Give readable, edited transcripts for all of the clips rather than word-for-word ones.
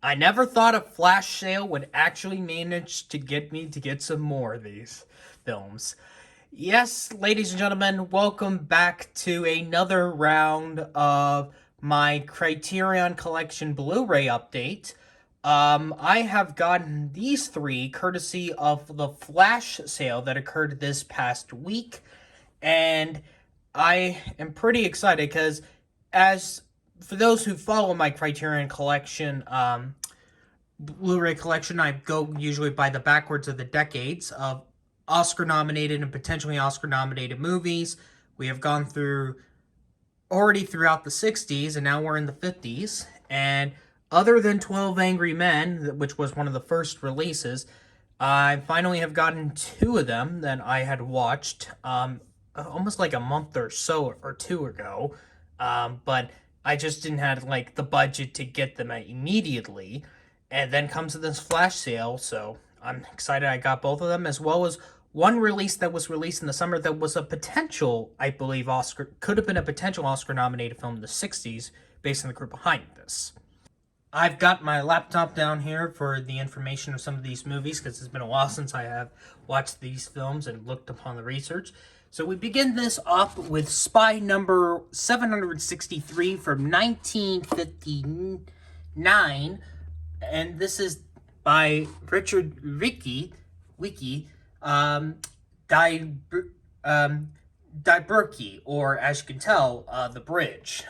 I never thought a flash sale would actually manage to get me to get some more of these films. Yes, ladies and gentlemen, welcome back to another round of my Criterion Collection Blu-ray update. I have gotten these three courtesy of the flash sale that occurred this past week, and I am pretty excited because, as for those who follow my Criterion Collection Blu-ray collection, I go usually by the backwards of the decades of Oscar-nominated and potentially Oscar-nominated movies. We have gone through already throughout the 60s, and now we're in the 50s. And other than 12 Angry Men, which was one of the first releases, I finally have gotten two of them that I had watched almost like a month or so or two ago. But I just didn't have like the budget to get them immediately. And then comes this flash sale, so I'm excited I got both of them, as well as one release that was released in the summer that was a potential, I believe, could have been a potential Oscar nominated film in the 60s based on the group behind this. I've got my laptop down here for the information of some of these movies because it's been a while since I have watched these films and looked upon the research. So we begin this off with Spy number 763 from 1959, and this is by Richard Wiki, Daiburki, or as you can tell, The Bridge.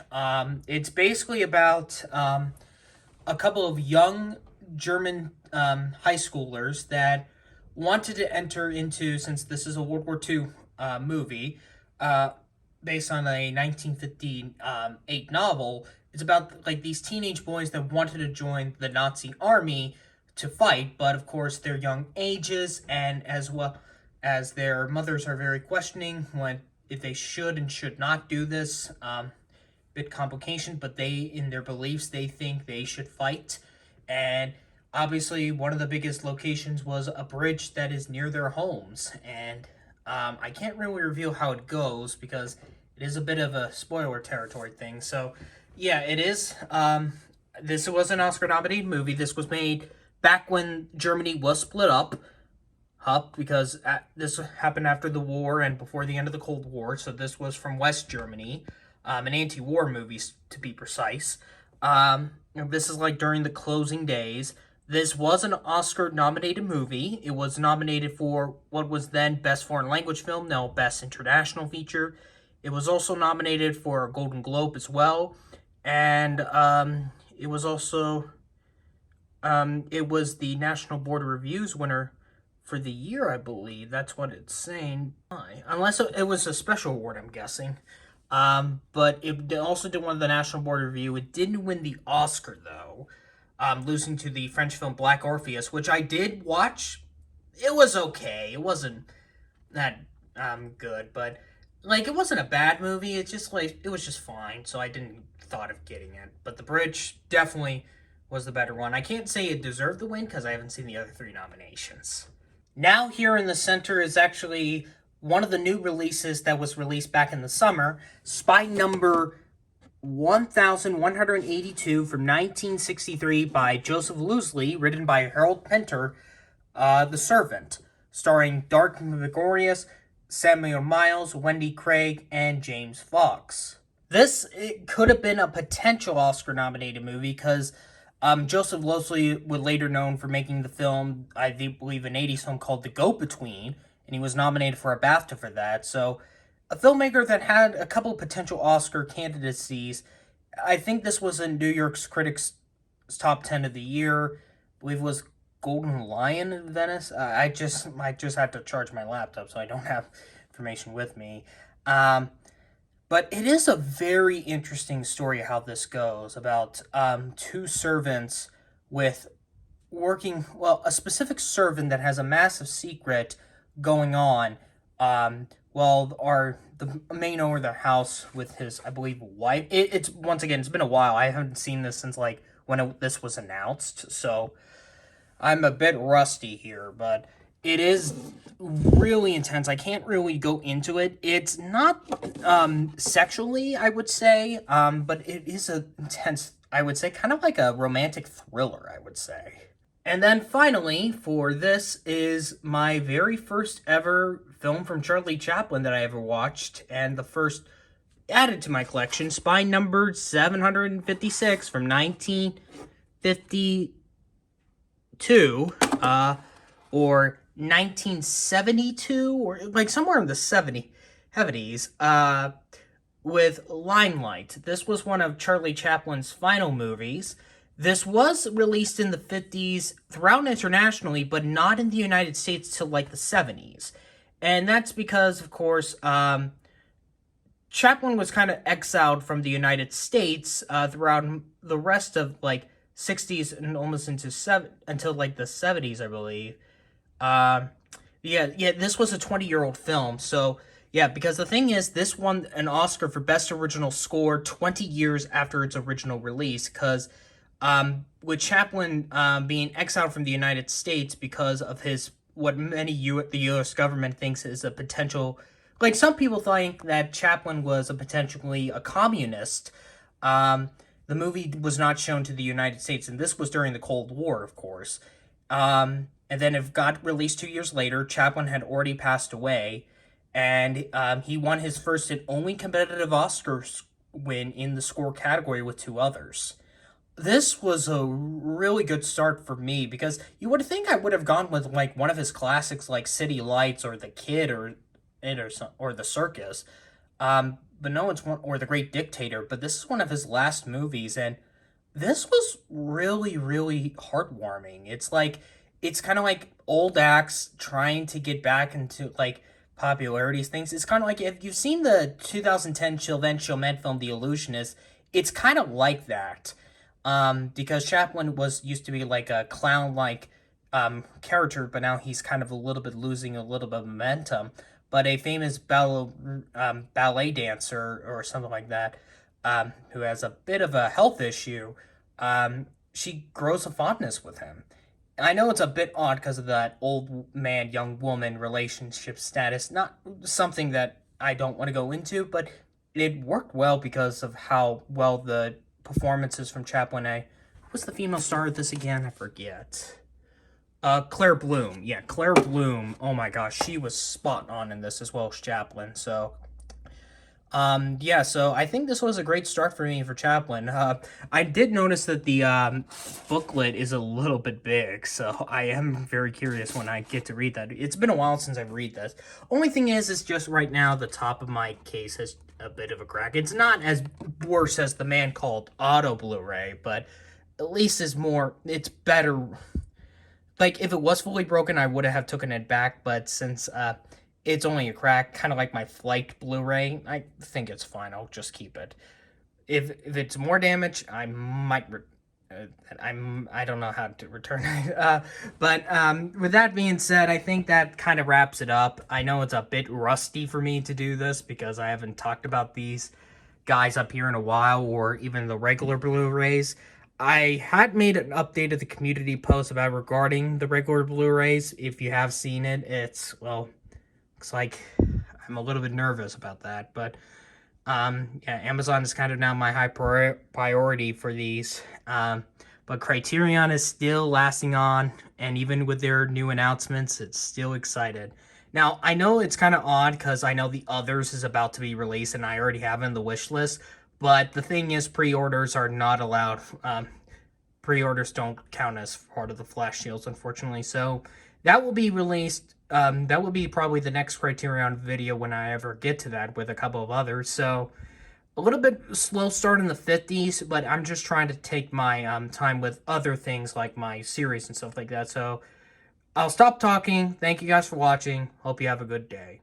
It's basically about a couple of young German high schoolers that wanted to enter into, since this is a World War II movie, based on a 1958 novel. It's about like these teenage boys that wanted to join the Nazi army to fight, but of course their young ages and as well as their mothers are very questioning when if they should and should not do this. Bit complication, but they, in their beliefs, they think they should fight. And obviously one of the biggest locations was a bridge that is near their homes, and I can't really reveal how it goes because it is a bit of a spoiler territory thing. So yeah, it is. This was an Oscar-nominated movie. This was made back when Germany was split up, because this happened after the war and before the end of the Cold War. So this was from West Germany, an anti-war movie to be precise. This is like during the closing days. This was an Oscar-nominated movie. It was nominated for what was then Best Foreign Language Film, now Best International Feature. It was also nominated for a Golden Globe as well. And it was also, it was the National Board of Reviews winner for the year, I believe. That's what it's saying. Unless it was a special award, I'm guessing. But it also did one of the National Board of Review. It didn't win the Oscar, though, losing to the French film Black Orpheus, which I did watch. It was okay. It wasn't that good, but like it wasn't a bad movie. It's just like it was just fine, so I didn't thought of getting it. But The Bridge definitely was the better one. I can't say it deserved the win because I haven't seen the other three nominations. Now here in the center is actually one of the new releases that was released back in the summer, Spy number 1182 from 1963 by Joseph Losely, written by Harold Pinter, The Servant, starring Dark Gregorius, Samuel Miles, Wendy Craig, and James Fox. It could have been a potential Oscar-nominated movie because Joseph Losely was later known for making the film, I believe, an 80s film called The Go-Between, and he was nominated for a BAFTA for that. So a filmmaker that had a couple potential Oscar candidacies. I think this was in New York's Critics' Top 10 of the year. I believe it was Golden Lion in Venice. I just had to charge my laptop, so I don't have information with me. But it is a very interesting story how this goes about two servants with working, well, a specific servant that has a massive secret going on, while the main owner of the house with his, I believe, wife. It's once again, it's been a while. I haven't seen this since like when this was announced, so I'm a bit rusty here, but it is really intense. I can't really go into it. It's not sexually, I would say, but it is an intense I would say, kind of like a romantic thriller, I would say. And then finally, for this is my very first ever film from Charlie Chaplin that I ever watched, and the first added to my collection, Spine number 756 from 1952, or 1972, or like somewhere in the 70s, with Limelight. This was one of Charlie Chaplin's final movies. This was released in the 50s throughout internationally, but not in the United States till like the 70s. And that's because, of course, Chaplin was kind of exiled from the United States throughout the rest of like 60s and almost until like the 70s, I believe. Yeah, this was a 20-year-old film, so yeah, because the thing is, this won an Oscar for Best Original Score 20 years after its original release, because with Chaplin being exiled from the United States because of his, what the U.S. government thinks is a potential, like some people think that Chaplin was potentially a communist. The movie was not shown to the United States, and this was during the Cold War, of course. And then it got released 2 years later. Chaplin had already passed away, and he won his first and only competitive Oscar win in the score category with two others. This was a really good start for me, because you would think I would have gone with like one of his classics like City Lights or The Kid or The Circus. But no, it's one, or The Great Dictator, but this is one of his last movies, and this was really, really heartwarming. It's kind of like old acts trying to get back into like popularity things. It's kind of like, if you've seen the 2010 Chilmet film The Illusionist, it's kind of like that. Because Chaplin used to be like a clown like character, but now he's kind of losing a little bit of momentum. But a famous ballet dancer or something like that, who has a bit of a health issue, she grows a fondness with him. I know it's a bit odd because of that old man, young woman relationship status. Not something that I don't want to go into, but it worked well because of how well the performances from Chaplin. What's the female star of this again? I forget. Claire Bloom. Yeah, Claire Bloom. Oh my gosh, she was spot on in this as well as Chaplin. So, yeah, so I think this was a great start for me for Chaplin. I did notice that the booklet is a little bit big, so I am very curious when I get to read that. It's been a while since I've read this. Only thing is just right now the top of my case has a bit of a crack. It's not as worse as The Man Called Otto Blu-ray, but at least it's better. Like, if it was fully broken, I would have taken it back, but since it's only a crack, kind of like my Flight Blu-ray, I think it's fine. I'll just keep it. If it's more damage, I might I don't know how to return it. But with that being said, I think that kind of wraps it up. I know it's a bit rusty for me to do this because I haven't talked about these guys up here in a while, or even the regular Blu-rays. I had made an update of the community post about regarding the regular Blu-rays. If you have seen it, looks like I'm a little bit nervous about that. But yeah, Amazon is kind of now my high priority for these. But Criterion is still lasting on, and even with their new announcements, it's still excited. Now, I know it's kind of odd because I know The Others is about to be released, and I already have it in the wish list. But the thing is, pre-orders are not allowed. Pre-orders don't count as part of the flash deals, unfortunately. So that will be released. That will be probably the next Criterion video when I ever get to that, with a couple of others. So a little bit slow start in the 50s, but I'm just trying to take my time with other things like my series and stuff like that. So I'll stop talking. Thank you guys for watching. Hope you have a good day.